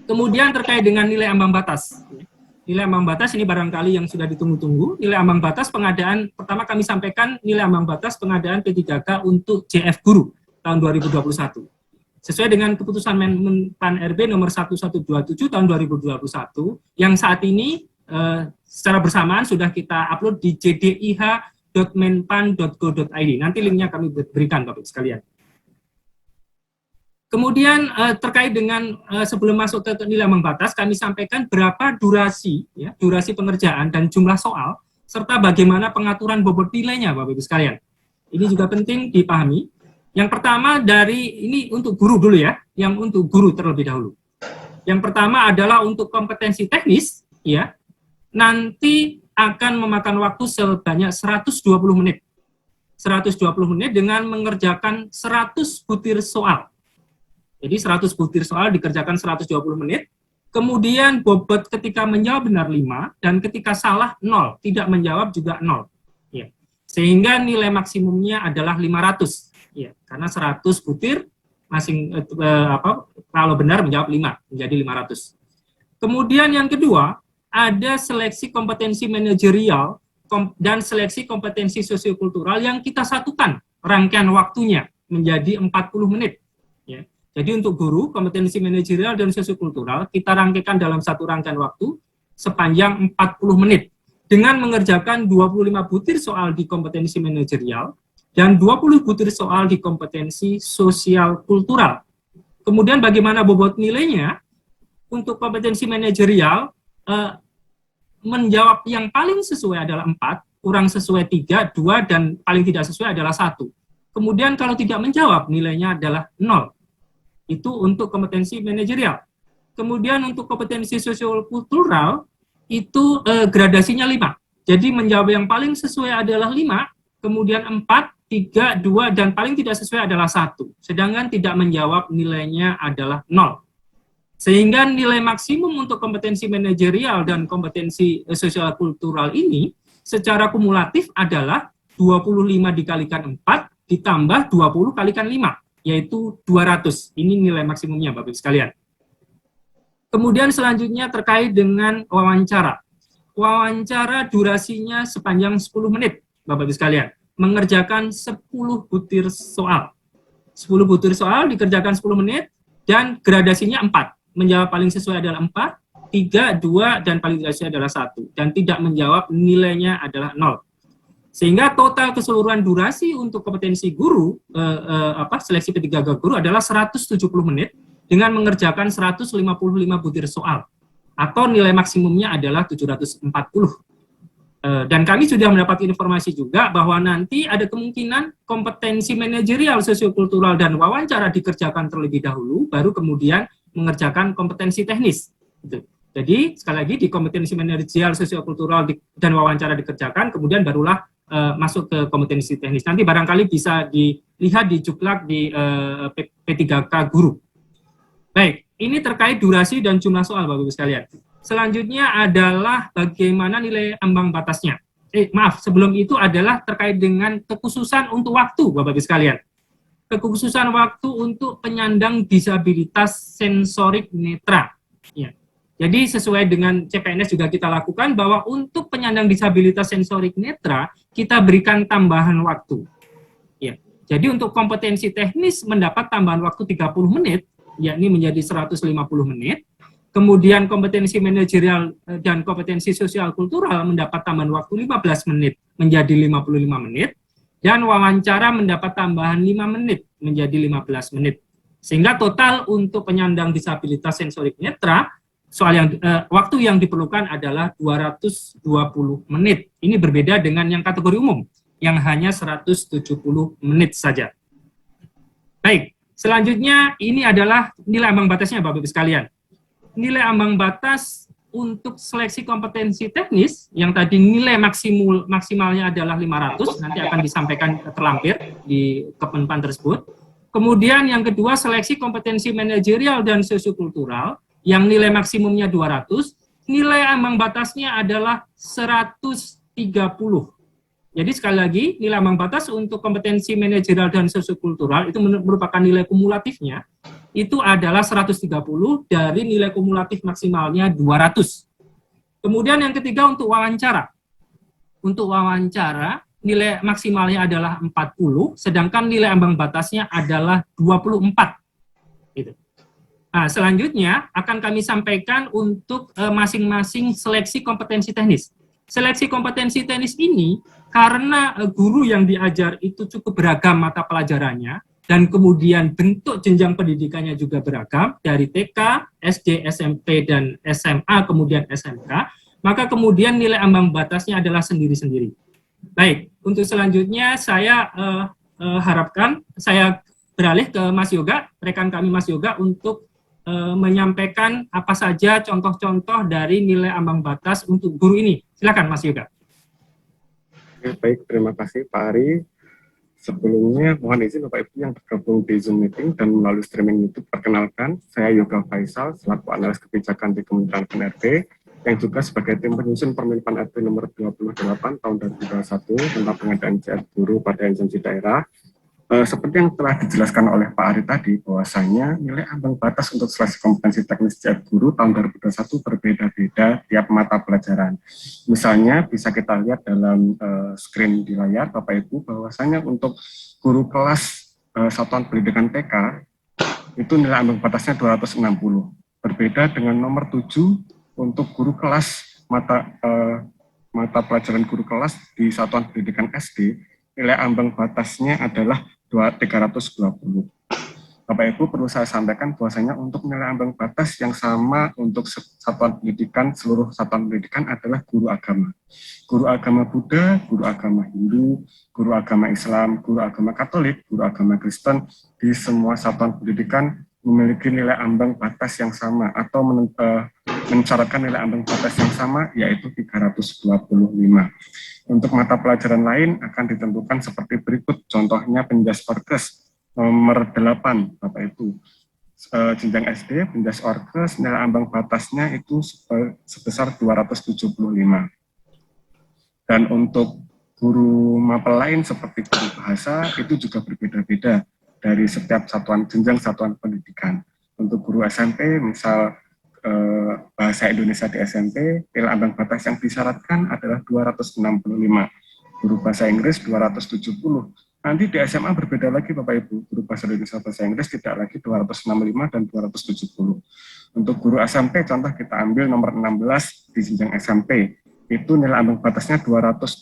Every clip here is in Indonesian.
Kemudian terkait dengan nilai ambang batas. Nilai ambang batas ini barangkali yang sudah ditunggu-tunggu. Nilai ambang batas pengadaan, pertama kami sampaikan nilai ambang batas pengadaan P3K untuk JF Guru tahun 2021. Sesuai dengan keputusan Menpan RB nomor 1127 tahun 2021, yang saat ini secara bersamaan sudah kita upload di jdih.menpan.go.id. Nanti linknya kami berikan Bapak sekalian. Kemudian terkait dengan sebelum masuk ke nilai ambang batas, kami sampaikan berapa durasi, ya, durasi pengerjaan dan jumlah soal, serta bagaimana pengaturan bobot nilainya, Bapak Ibu sekalian. Ini juga penting dipahami. Yang pertama ini untuk guru dulu ya, yang untuk guru terlebih dahulu. Yang pertama adalah untuk kompetensi teknis, ya, nanti akan memakan waktu sebanyak 120 menit. 120 menit dengan mengerjakan 100 butir soal. Jadi 100 butir soal dikerjakan 120 menit, kemudian bobot ketika menjawab benar 5, dan ketika salah 0, tidak menjawab juga 0. Ya. Sehingga nilai maksimumnya adalah 500. Ya. Karena 100 butir, kalau benar menjawab 5, menjadi 500. Kemudian yang kedua, ada seleksi kompetensi manajerial dan seleksi kompetensi sosiokultural yang kita satukan rangkaian waktunya menjadi 40 menit. Ya. Jadi untuk guru, kompetensi manajerial dan sosiokultural kita rangkaikan dalam satu rangkaian waktu sepanjang 40 menit dengan mengerjakan 25 butir soal di kompetensi manajerial dan 20 butir soal di kompetensi sosial kultural. Kemudian bagaimana bobot nilainya? Untuk kompetensi manajerial, menjawab yang paling sesuai adalah 4, kurang sesuai 3, 2, dan paling tidak sesuai adalah 1. Kemudian kalau tidak menjawab, nilainya adalah 0. Itu untuk kompetensi manajerial. Kemudian untuk kompetensi sosial kultural itu gradasinya 5. Jadi menjawab yang paling sesuai adalah 5, kemudian 4, 3, 2, dan paling tidak sesuai adalah 1. Sedangkan tidak menjawab nilainya adalah 0. Sehingga nilai maksimum untuk kompetensi manajerial dan kompetensi sosial kultural ini secara kumulatif adalah 25 dikalikan 4 ditambah 20 kalikan 5. Yaitu 200. Ini nilai maksimumnya, Bapak Ibu sekalian. Kemudian selanjutnya terkait dengan wawancara. Wawancara durasinya sepanjang 10 menit, Bapak Ibu sekalian. Mengerjakan 10 butir soal. 10 butir soal dikerjakan 10 menit, dan gradasinya 4. Menjawab paling sesuai adalah 4, 3, 2, dan paling tidak sesuai adalah 1. Dan tidak menjawab nilainya adalah 0. Sehingga total keseluruhan durasi untuk kompetensi guru, seleksi P3K guru adalah 170 menit dengan mengerjakan 155 butir soal. Atau nilai maksimumnya adalah 740. Dan kami sudah mendapat informasi juga bahwa nanti ada kemungkinan kompetensi manajerial, sosiokultural, dan wawancara dikerjakan terlebih dahulu, baru kemudian mengerjakan kompetensi teknis. Gitu. Jadi, sekali lagi, di kompetensi manajerial, sosiokultural, dan wawancara dikerjakan, kemudian barulah masuk ke kompetensi teknis. Nanti barangkali bisa dilihat di Juklak di P3K guru. Baik, ini terkait durasi dan jumlah soal, Bapak Ibu sekalian. Selanjutnya adalah bagaimana nilai ambang batasnya. Sebelum itu adalah terkait dengan kekhususan untuk waktu, Bapak Ibu sekalian. Kekhususan waktu untuk penyandang disabilitas sensorik netra. Ya. Jadi sesuai dengan CPNS juga kita lakukan bahwa untuk penyandang disabilitas sensorik netra, kita berikan tambahan waktu. Ya. Jadi untuk kompetensi teknis mendapat tambahan waktu 30 menit, yakni menjadi 150 menit. Kemudian kompetensi manajerial dan kompetensi sosial kultural mendapat tambahan waktu 15 menit menjadi 55 menit. Dan wawancara mendapat tambahan 5 menit menjadi 15 menit. Sehingga total untuk penyandang disabilitas sensorik netra, waktu yang diperlukan adalah 220 menit. Ini berbeda dengan yang kategori umum, yang hanya 170 menit saja. Baik, selanjutnya ini adalah nilai ambang batasnya, Bapak Ibu sekalian. Nilai ambang batas untuk seleksi kompetensi teknis, yang tadi nilai maksimalnya adalah 500, nanti akan disampaikan terlampir di Kemenpan tersebut. Kemudian yang kedua, seleksi kompetensi manajerial dan sosiokultural, yang nilai maksimumnya 200, nilai ambang batasnya adalah 130. Jadi sekali lagi, nilai ambang batas untuk kompetensi manajerial dan sosiokultural itu merupakan nilai kumulatifnya. itu adalah 130 dari nilai kumulatif maksimalnya 200. Kemudian yang ketiga untuk wawancara. Untuk wawancara, nilai maksimalnya adalah 40, sedangkan nilai ambang batasnya adalah 24. Gitu. Nah, selanjutnya akan kami sampaikan untuk masing-masing seleksi kompetensi teknis. Seleksi kompetensi teknis ini karena guru yang diajar itu cukup beragam mata pelajarannya, dan kemudian bentuk jenjang pendidikannya juga beragam, dari TK, SD, SMP, dan SMA, kemudian SMK, maka kemudian nilai ambang batasnya adalah sendiri-sendiri. Baik, untuk selanjutnya saya harapkan saya beralih ke Mas Yoga, rekan kami Mas Yoga, untuk menyampaikan apa saja contoh-contoh dari nilai ambang batas untuk guru ini. Silakan Mas Yoga. Baik, terima kasih Pak Ari. Sebelumnya mohon izin Bapak Ibu yang tergabung di Zoom meeting dan melalui streaming YouTube, perkenalkan saya Yoga Faisal selaku analis kebijakan di Kementerian PNRB yang juga sebagai tim penyusun Permenpan RB nomor 28 tahun 2021 tentang pengadaan CR guru pada instansi daerah. Seperti yang telah dijelaskan oleh Pak Ari tadi, bahwasanya nilai ambang batas untuk seleksi kompetensi teknis CR guru tahun 2021 berbeda-beda tiap mata pelajaran. Misalnya bisa kita lihat dalam screen di layar Bapak Ibu, bahwasanya untuk guru kelas satuan pendidikan TK itu nilai ambang batasnya 260. Berbeda dengan nomor 7 untuk guru kelas mata pelajaran guru kelas di satuan pendidikan SD, nilai ambang batasnya adalah 320. Bapak Ibu perlu saya sampaikan bahwasanya untuk nilai ambang batas yang sama untuk satuan pendidikan, seluruh satuan pendidikan adalah guru agama. Guru agama Buddha, guru agama Hindu, guru agama Islam, guru agama Katolik, guru agama Kristen, di semua satuan pendidikan memiliki nilai ambang batas yang sama atau mencatatkan nilai ambang batas yang sama, yaitu 325. Untuk mata pelajaran lain akan ditentukan seperti berikut, contohnya penjas Orkes nomor 8, Bapak Ibu. Jenjang SD, penjas Orkes, nilai ambang batasnya itu sebesar 275. Dan untuk guru mapel lain seperti guru bahasa, itu juga berbeda-beda dari setiap jenjang satuan pendidikan. Untuk guru SMP, misal bahasa Indonesia di SMP, nilai ambang batas yang disyaratkan adalah 265. Guru bahasa Inggris 270. Nanti di SMA berbeda lagi Bapak Ibu. Guru bahasa Indonesia bahasa Inggris tidak lagi 265 dan 270. Untuk guru SMP, contoh kita ambil nomor 16 di jenjang SMP. Itu nilai ambang batasnya 270.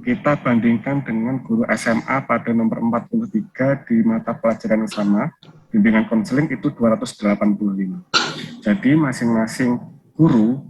Kita bandingkan dengan guru SMA pada nomor 43 di mata pelajaran yang sama, bimbingan konseling itu 285. Jadi masing-masing guru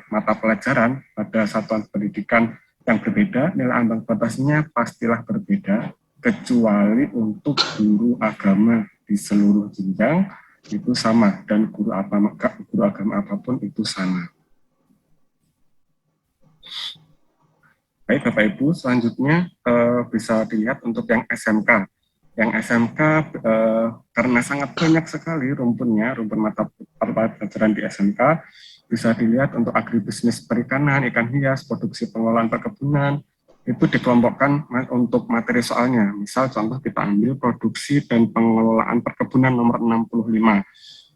mata pelajaran pada satuan pendidikan yang berbeda, nilai ambang batasnya pastilah berbeda, kecuali untuk guru agama di seluruh jenjang itu sama, dan guru agama apapun itu sama. Baik Bapak Ibu, selanjutnya bisa dilihat untuk yang SMK. Yang SMK karena sangat banyak sekali rumpun mata pelajaran di SMK, bisa dilihat untuk agribisnis perikanan, ikan hias, produksi pengelolaan perkebunan, itu dikelompokkan untuk materi soalnya. Misal contoh kita ambil produksi dan pengelolaan perkebunan nomor 65.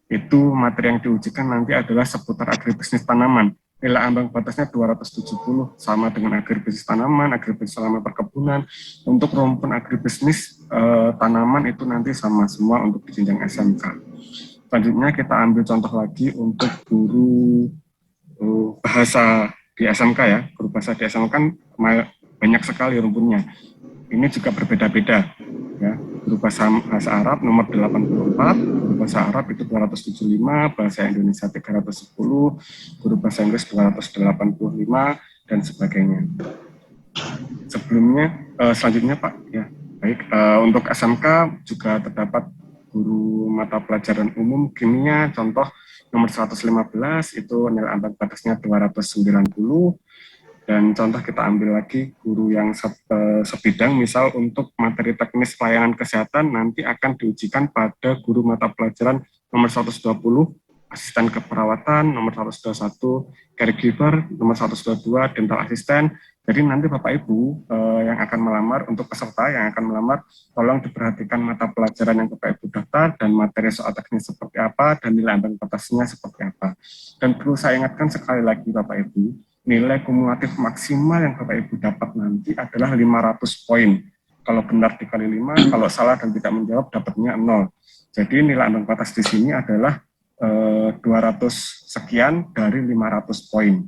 Itu materi yang diujikan nanti adalah seputar agribisnis tanaman. Nilai ambang batasnya 270, sama dengan agribisnis tanaman, agribisnis selama perkebunan. Untuk rumpun agribisnis tanaman itu nanti sama semua untuk di jenjang SMK. Selanjutnya kita ambil contoh lagi untuk guru bahasa di SMK ya. Guru bahasa di SMK kan banyak sekali rumpunnya. Ini juga berbeda-beda ya. Guru bahasa Arab nomor 84, guru bahasa Arab itu 275, bahasa Indonesia 310, guru bahasa Inggris 285 dan sebagainya. Selanjutnya Pak ya. Baik, untuk SMK juga terdapat guru mata pelajaran umum kimia, contoh nomor 115 itu nilai ambang batasnya 290. Dan contoh kita ambil lagi guru yang sebidang, misal untuk materi teknis pelayanan kesehatan nanti akan diujikan pada guru mata pelajaran nomor 120, asisten keperawatan, nomor 121, caregiver, nomor 122, dental asisten, Jadi nanti Bapak Ibu yang akan melamar, untuk peserta yang akan melamar, tolong diperhatikan mata pelajaran yang Bapak Ibu daftar dan materi soal teknis seperti apa dan nilai ambang batasnya seperti apa. Dan perlu saya ingatkan sekali lagi Bapak Ibu, nilai kumulatif maksimal yang Bapak Ibu dapat nanti adalah 500 poin. Kalau benar dikali 5, kalau salah dan tidak menjawab dapatnya 0. Jadi nilai ambang batas di sini adalah 200 sekian dari 500 poin.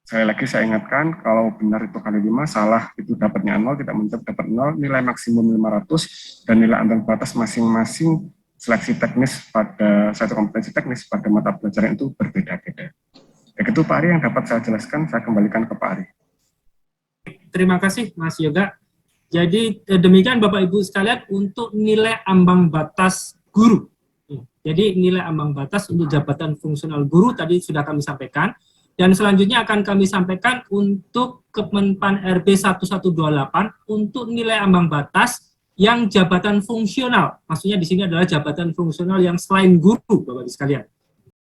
Sekali lagi saya ingatkan, kalau benar itu kali 5, salah itu dapatnya 0, tidak menjawab dapat 0, nilai maksimum 500, dan nilai ambang batas masing-masing seleksi teknis pada satu kompetensi teknis pada mata pelajaran itu berbeda-beda. Begitu Pak Ari yang dapat saya jelaskan, saya kembalikan ke Pak Ari. Terima kasih Mas Yoga. Jadi demikian Bapak Ibu sekalian untuk nilai ambang batas guru. Jadi nilai ambang batas untuk jabatan fungsional guru tadi sudah kami sampaikan. Dan selanjutnya akan kami sampaikan untuk Kemenpan RB 1128 untuk nilai ambang batas yang jabatan fungsional. Maksudnya di sini adalah jabatan fungsional yang selain guru, Bapak Ibu sekalian.